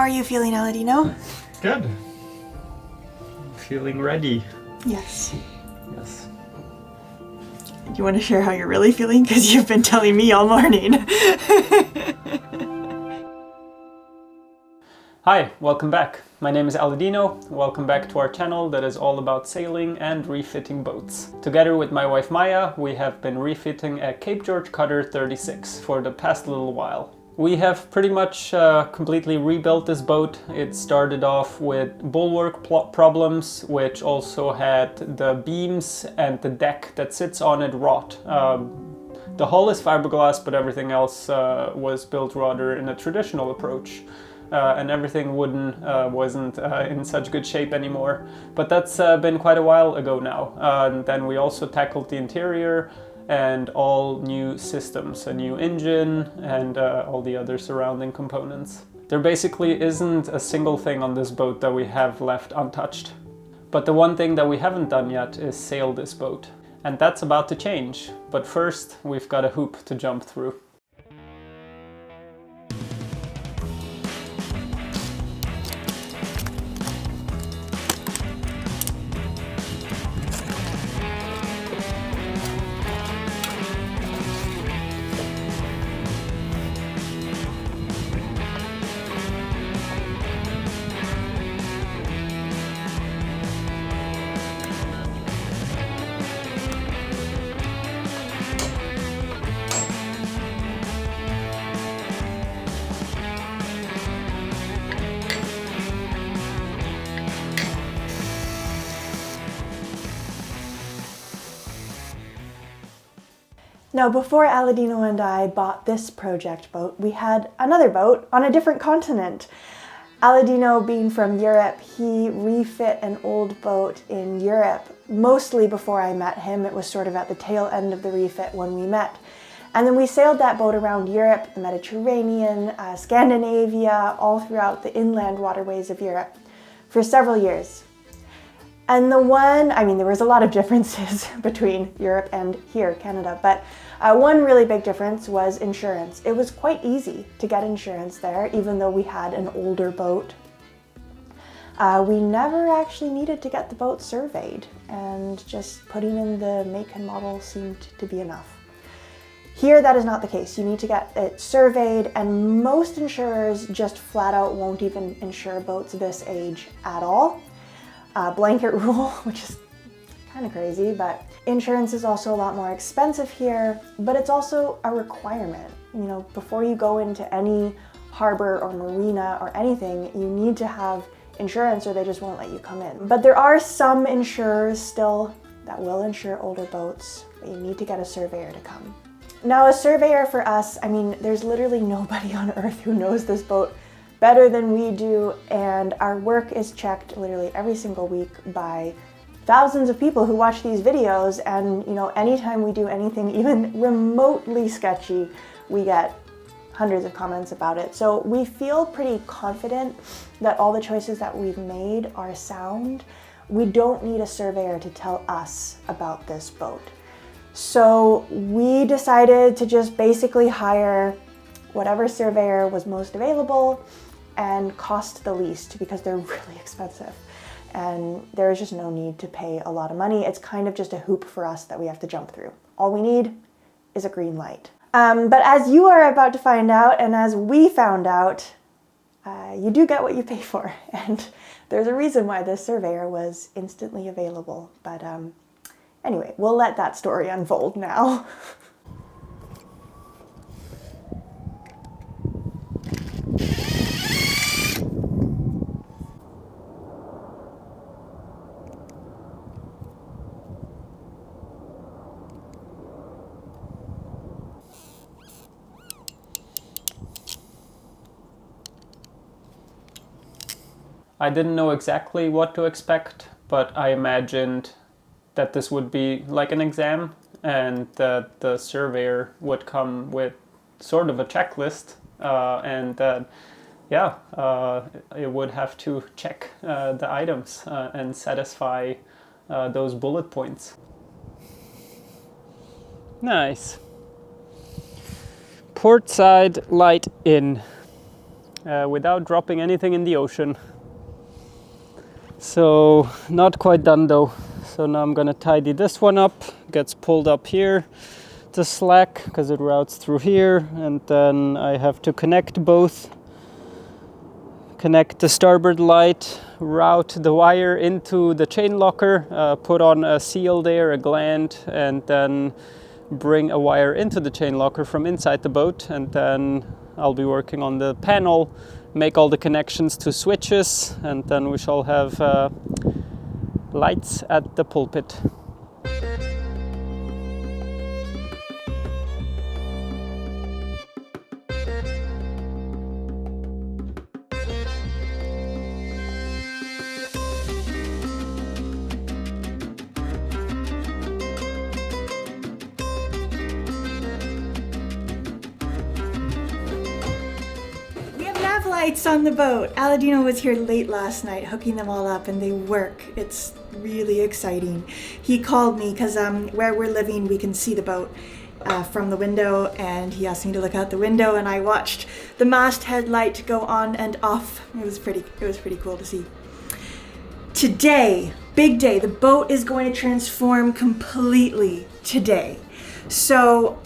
How are you feeling, Aladino? Good. Feeling ready. Yes. Yes. Do you want to share how you're really feeling? Because you've been telling me all morning. Hi, welcome back. My name is Aladino. Welcome back to our channel that is all about sailing and refitting boats. Together with my wife Maya, we have been refitting a Cape George Cutter 36 for the past little while. We have pretty much completely rebuilt this boat. It started off with bulwark problems, which also had the beams and the deck that sits on it rot. The hull is fiberglass, but everything else was built rather in a traditional approach. And everything wooden wasn't in such good shape anymore. But that's been quite a while ago now. And then we also tackled the interior and all new systems, a new engine and all the other surrounding components. There basically isn't a single thing on this boat that we have left untouched. But the one thing that we haven't done yet is sail this boat. And that's about to change. But first, we've got a hoop to jump through. Now, before Aladino and I bought this project boat, we had another boat on a different continent. Aladino, being from Europe, he refit an old boat in Europe. Mostly before I met him, it was sort of at the tail end of the refit when we met. And then we sailed that boat around Europe, the Mediterranean, Scandinavia, all throughout the inland waterways of Europe for several years. And there was a lot of differences between Europe and here, Canada, but one really big difference was insurance. It was quite easy to get insurance there, even though we had an older boat. We never actually needed to get the boat surveyed, and just putting in the make and model seemed to be enough. Here, that is not the case. You need to get it surveyed, and most insurers just flat out won't even insure boats this age at all. Blanket rule, which is kind of crazy, but insurance is also a lot more expensive here, but it's also a requirement. You know, before you go into any harbor or marina or anything, you need to have insurance or they just won't let you come in. But there are some insurers still that will insure older boats, but you need to get a surveyor to come. Now, a surveyor for us, there's literally nobody on earth who knows this boat better than we do, and our work is checked literally every single week by thousands of people who watch these videos, and anytime we do anything even remotely sketchy, we get hundreds of comments about it. So we feel pretty confident that all the choices that we've made are sound. We don't need a surveyor to tell us about this boat. So we decided to just basically hire whatever surveyor was most available and cost the least, because they're really expensive. And there is just no need to pay a lot of money. It's kind of just a hoop for us that we have to jump through. All we need is a green light. But as you are about to find out, and as we found out, you do get what you pay for. And there's a reason why this surveyor was instantly available. But anyway, we'll let that story unfold now. I didn't know exactly what to expect, but I imagined that this would be like an exam and that the surveyor would come with sort of a checklist and that, it would have to check the items and satisfy those bullet points. Nice. Port side light in. without dropping anything in the ocean. So not quite done though. So now I'm gonna tidy this one up. Gets pulled up here to slack because it routes through here, and then I have to connect both. Connect the starboard light, route the wire into the chain locker, put on a seal there, a gland, and then bring a wire into the chain locker from inside the boat, and then I'll be working on the panel, make all the connections to switches, and then we shall have lights at the pulpit. Lights on the boat. Aladino was here late last night hooking them all up, and they work. It's really exciting. He called me because where we're living we can see the boat from the window, and he asked me to look out the window, and I watched the masthead light go on and off. It was pretty cool to see. Today, big day, the boat is going to transform completely today. So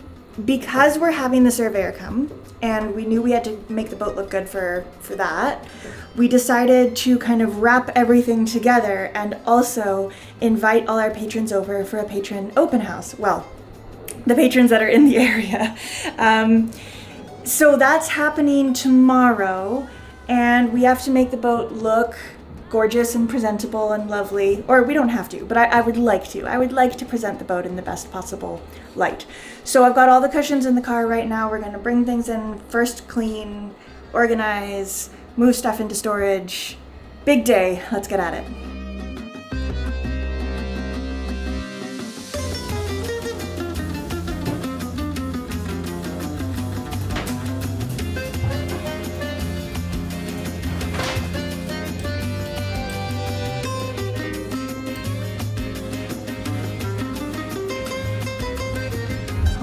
because we're having the surveyor come, and we knew we had to make the boat look good for that, we decided to kind of wrap everything together and also invite all our patrons over for a patron open house. Well, the patrons that are in the area. So that's happening tomorrow, and we have to make the boat look gorgeous and presentable and lovely. Or we don't have to, but I would like to. I would like to present the boat in the best possible light. So I've got all the cushions in the car right now. We're gonna bring things in, first clean, organize, move stuff into storage. Big day, let's get at it.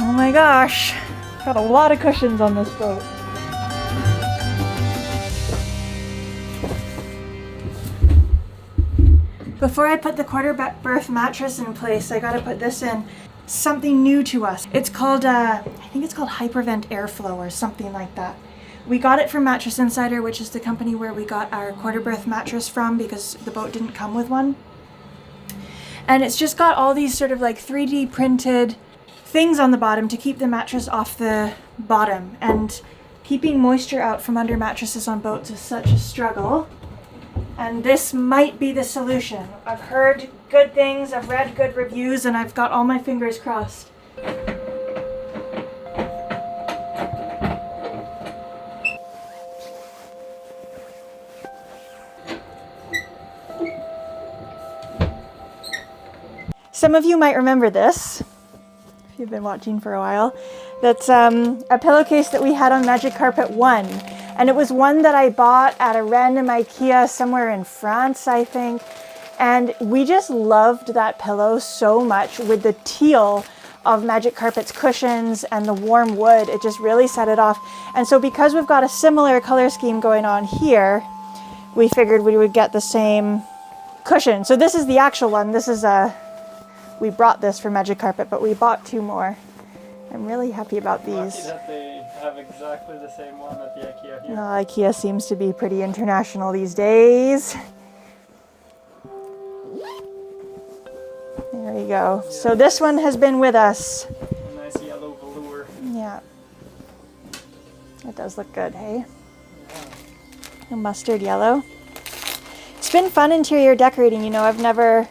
Oh my gosh, got a lot of cushions on this boat. Before I put the quarter berth mattress in place, I gotta put this in. Something new to us. It's called, I think it's called Hypervent Airflow or something like that. We got it from Mattress Insider, which is the company where we got our quarter berth mattress from because the boat didn't come with one. And it's just got all these sort of like 3D printed things on the bottom to keep the mattress off the bottom, and keeping moisture out from under mattresses on boats is such a struggle, and this might be the solution. I've heard good things, I've read good reviews, and I've got all my fingers crossed. Some of you might remember this, if you've been watching for a while. That's a pillowcase that we had on Magic Carpet 1. And it was one that I bought at a random IKEA somewhere in France, I think. And we just loved that pillow so much with the teal of Magic Carpet's cushions and the warm wood. It just really set it off. And so because we've got a similar color scheme going on here, we figured we would get the same cushion. So this is the actual one. This is we brought this for Magic Carpet, but we bought 2 more. I'm really happy about these. Lucky that they have exactly the same one at the IKEA here. No, IKEA seems to be pretty international these days. There we go. Yeah. So this one has been with us. A nice yellow velour. Yeah. It does look good, hey? Yeah. A mustard yellow. It's been fun interior decorating, you know. I've never,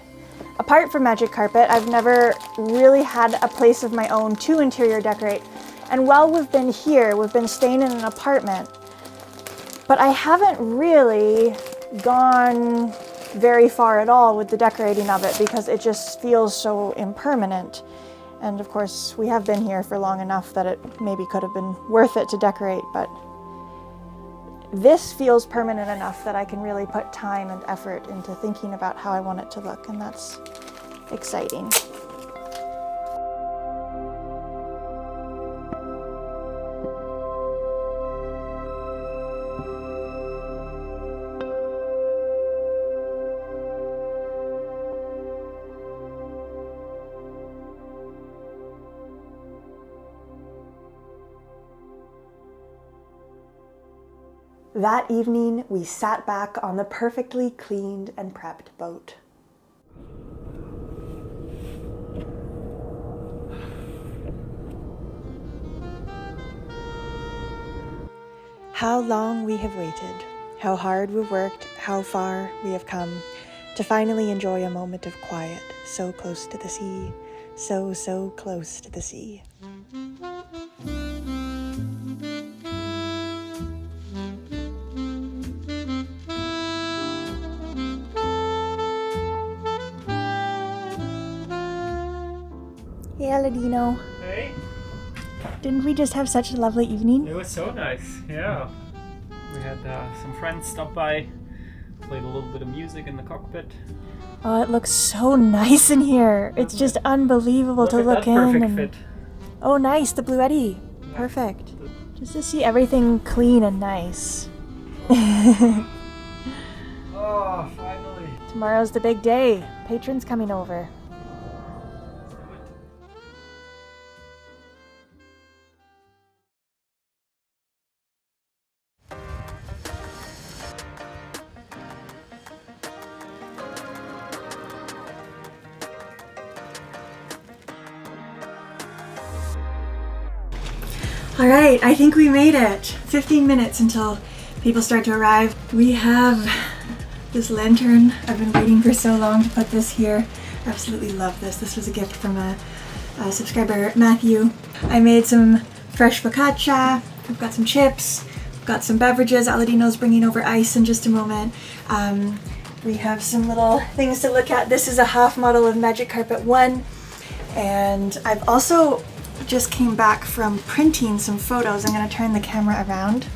apart from Magic Carpet, I've never really had a place of my own to interior decorate. And while we've been here, we've been staying in an apartment, but I haven't really gone very far at all with the decorating of it because it just feels so impermanent. And of course, we have been here for long enough that it maybe could have been worth it to decorate, but this feels permanent enough that I can really put time and effort into thinking about how I want it to look, and that's exciting. That evening, we sat back on the perfectly cleaned and prepped boat. How long we have waited, how hard we've worked, how far we have come to finally enjoy a moment of quiet, so close to the sea, so close to the sea. Hey, Aladino. Hey, Didn't we just have such a lovely evening? it was so nice, yeah. We had some friends stop by, played a little bit of music in the cockpit. Oh, it looks so nice in here. It's just unbelievable to look in. Perfect and... fit. Oh, nice, the Blue Eddy. Perfect. Just to see everything clean and nice. Oh, finally. Tomorrow's the big day. Patron's coming over. All right, I think we made it. 15 minutes until people start to arrive. We have this lantern. I've been waiting for so long to put this here. Absolutely love this. This was a gift from a subscriber, Matthew. I made some fresh focaccia. We've got some chips. We've got some beverages. Aladino's bringing over ice in just a moment. We have some little things to look at. This is a half model of Magic Carpet 1. And I've also just came back from printing some photos. I'm going to turn the camera around.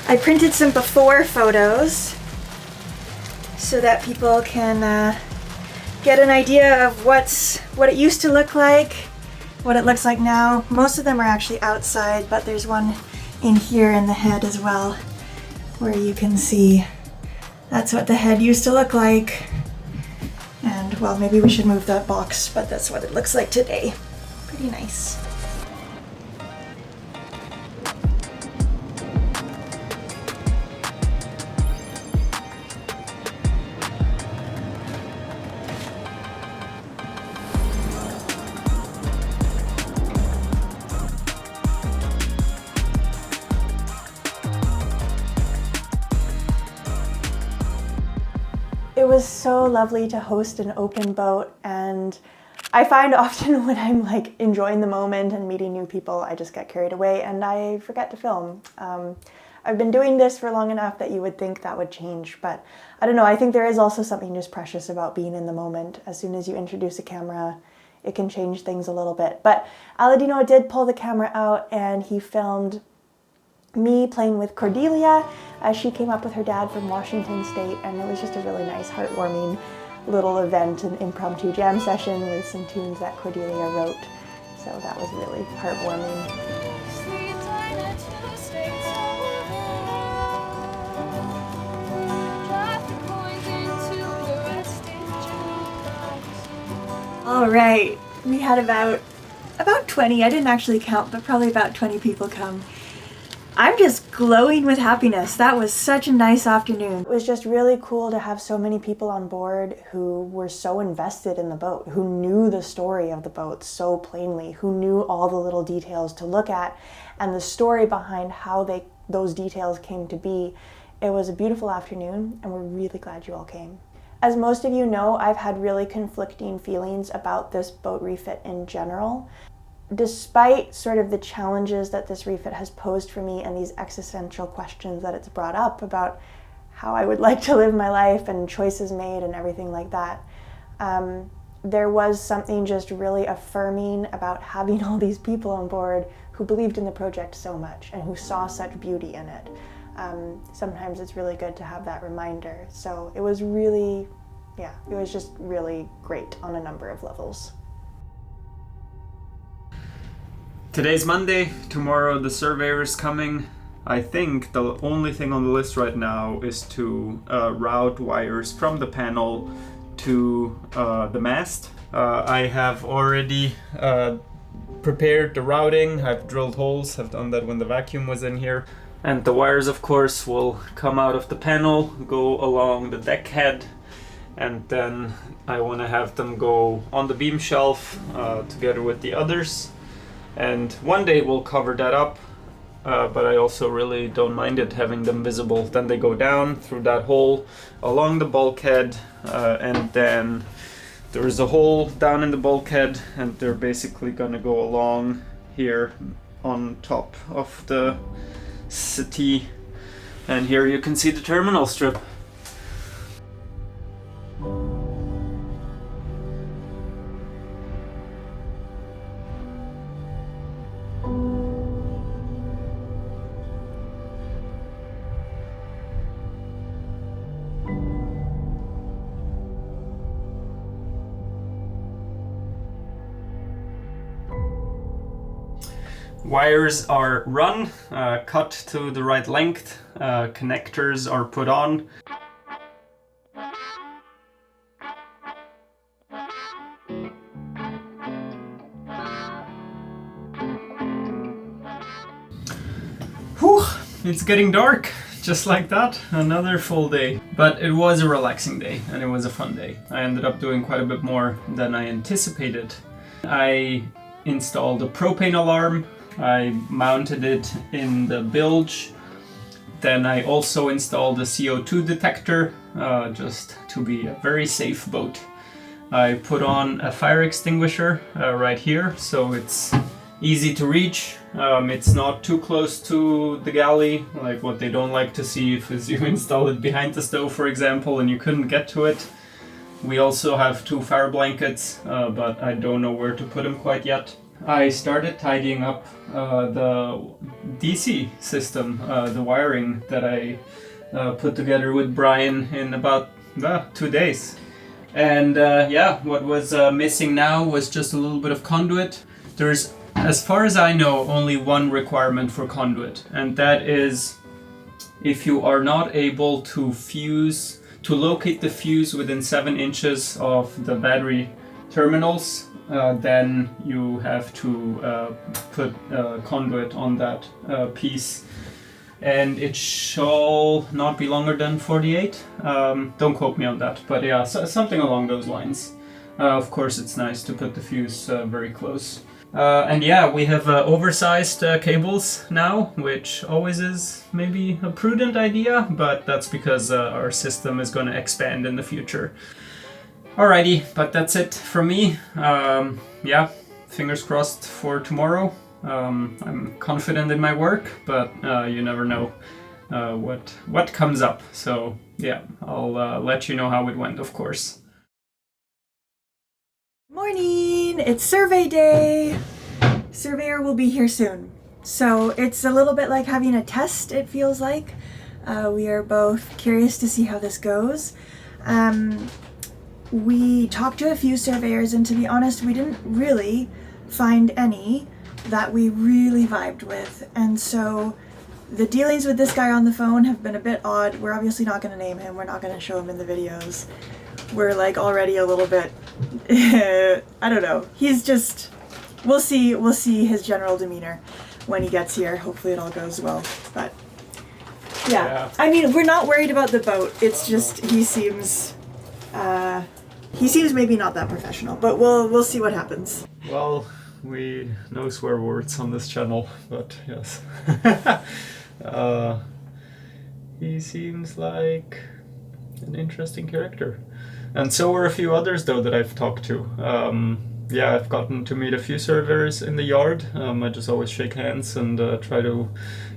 I printed some before photos so that people can get an idea of what it used to look like, what it looks like now. Most of them are actually outside, but there's one in here in the head as well, where you can see that's what the head used to look like. And well, maybe we should move that box, but that's what it looks like today. Pretty nice. It was so lovely to host an open boat, and I find often when I'm like enjoying the moment and meeting new people, I just get carried away and I forget to film. I've been doing this for long enough that you would think that would change, but I don't know. I think there is also something just precious about being in the moment. As soon as you introduce a camera, it can change things a little bit. But Aladino did pull the camera out and he filmed me playing with Cordelia as she came up with her dad from Washington State, and it was just a really nice, heartwarming little event, an impromptu jam session with some tunes that Cordelia wrote. So that was really heartwarming. All right, we had about 20, I didn't actually count, but probably about 20 people come. I'm just glowing with happiness. That was such a nice afternoon. It was just really cool to have so many people on board who were so invested in the boat, who knew the story of the boat so plainly, who knew all the little details to look at and the story behind how those details came to be. It was a beautiful afternoon, and we're really glad you all came. As most of you know, I've had really conflicting feelings about this boat refit in general. Despite sort of the challenges that this refit has posed for me and these existential questions that it's brought up about how I would like to live my life and choices made and everything like that, there was something just really affirming about having all these people on board who believed in the project so much and who saw such beauty in it. Sometimes it's really good to have that reminder. So it was really, it was just really great on a number of levels. Today's Monday, tomorrow the surveyor is coming. I think the only thing on the list right now is to route wires from the panel to the mast. I have already prepared the routing. I've drilled holes, I've done that when the vacuum was in here. And the wires, of course, will come out of the panel, go along the deck head, and then I want to have them go on the beam shelf together with the others. And one day we'll cover that up, but I also really don't mind it having them visible. Then they go down through that hole along the bulkhead, and then there is a hole down in the bulkhead, and they're basically gonna go along here on top of the settee. And here you can see the terminal strip. Wires are run, cut to the right length, connectors are put on. Whew, it's getting dark, just like that, another full day. But it was a relaxing day and it was a fun day. I ended up doing quite a bit more than I anticipated. I installed a propane alarm. I mounted it in the bilge. Then I also installed a CO2 detector, just to be a very safe boat. I put on a fire extinguisher right here, so it's easy to reach. It's not too close to the galley, like what they don't like to see if you install it behind the stove, for example, and you couldn't get to it. We also have 2 fire blankets, but I don't know where to put them quite yet. I started tidying up the DC system, the wiring that I put together with Brian in about 2 days. And yeah, what was missing now was just a little bit of conduit. There's, as far as I know, only one requirement for conduit, and that is if you are not able to locate the fuse within 7 inches of the battery terminals, then you have to put conduit on that piece, and it shall not be longer than 48. Don't quote me on that, but yeah, something along those lines. Of course, it's nice to put the fuse very close. And yeah, we have oversized cables now, which always is maybe a prudent idea, but that's because our system is going to expand in the future. Alrighty, but that's it from me. Yeah, fingers crossed for tomorrow. I'm confident in my work, but you never know what comes up. So yeah, I'll let you know how it went, of course. Morning! It's survey day! Surveyor will be here soon. So it's a little bit like having a test, it feels like. We are both curious to see how this goes. We talked to a few surveyors, and to be honest, we didn't really find any that we really vibed with. And so the dealings with this guy on the phone have been a bit odd. We're obviously not going to name him. We're not going to show him in the videos. We're like already a little bit, I don't know. He's just, we'll see his general demeanor when he gets here. Hopefully it all goes well. But yeah. I mean, we're not worried about the boat. It's just, he seems maybe not that professional, but we'll see what happens. Well, we no swear words on this channel, but yes. He seems like an interesting character. And so are a few others, though, that I've talked to. Yeah, I've gotten to meet a few surveyors in the yard. I just always shake hands and try to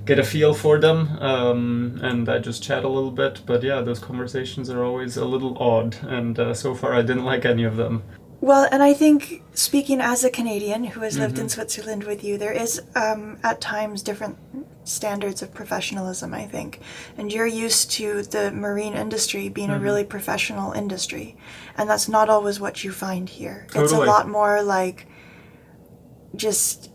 get a feel for them, and I just chat a little bit. But yeah, those conversations are always a little odd, and so far I didn't like any of them. Well, and I think, speaking as a Canadian who has lived in Switzerland with you, there is at times different standards of professionalism, I think. And you're used to the marine industry being a really professional industry. And that's not always what you find here. Totally. It's a lot more like just,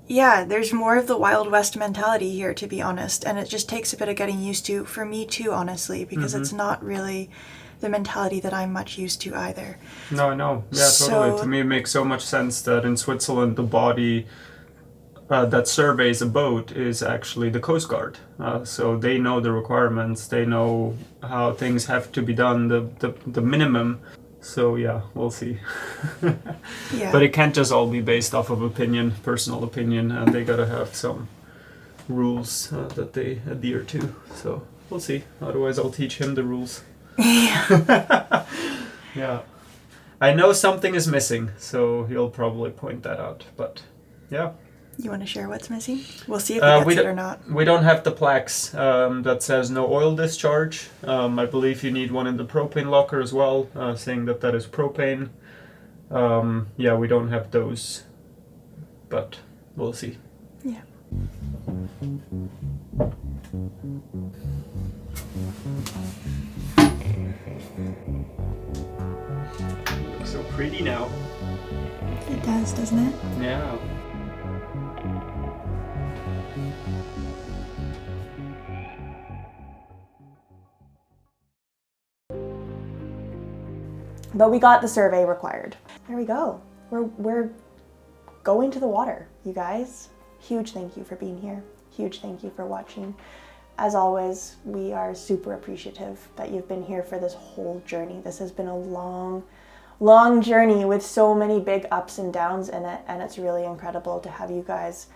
yeah, there's more of the Wild West mentality here, to be honest. And it just takes a bit of getting used to, for me too, honestly, because it's not really the mentality that I'm much used to either. No, yeah, totally. To me, it makes so much sense that in Switzerland, the body that surveys a boat is actually the Coast Guard. So they know the requirements, they know how things have to be done, the minimum. So yeah, we'll see. Yeah. But it can't just all be based off of opinion, personal opinion, and they gotta have some rules that they adhere to. So we'll see. Otherwise, I'll teach him the rules. Yeah. Yeah. I know something is missing, so he'll probably point that out. But yeah. You want to share what's missing? We'll see if he gets it or not. We don't have the plaques that says no oil discharge. I believe you need one in the propane locker as well, saying that that is propane. Yeah, we don't have those, but we'll see. Yeah. Looks so pretty now. It does, doesn't it? Yeah. But we got the survey required. There we go. We're going to the water, you guys. Huge thank you for being here. Huge thank you for watching. As always, we are super appreciative that you've been here for this whole journey. This has been a long, long journey with so many big ups and downs in it, and it's really incredible to have you guys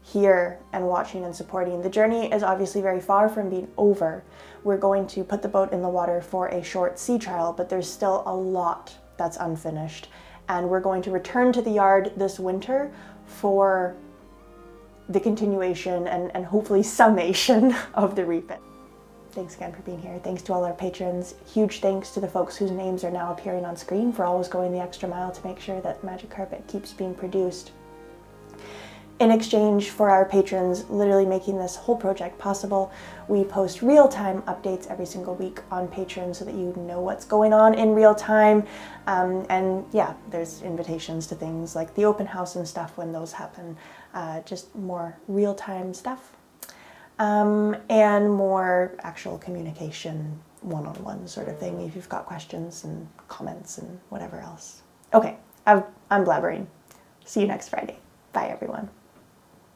here and watching and supporting. The journey is obviously very far from being over. We're going to put the boat in the water for a short sea trial, but there's still a lot that's unfinished. And we're going to return to the yard this winter for the continuation and hopefully summation of the refit. Thanks again for being here. Thanks to all our patrons. Huge thanks to the folks whose names are now appearing on screen for always going the extra mile to make sure that Magic Carpet keeps being produced. In exchange for our patrons literally making this whole project possible, we post real-time updates every single week on Patreon so that you know what's going on in real time. And yeah, there's invitations to things like the open house and stuff when those happen. Just more real-time stuff. And more actual communication, one-on-one sort of thing if you've got questions and comments and whatever else. Okay, I'm blabbering. See you next Friday. Bye, everyone.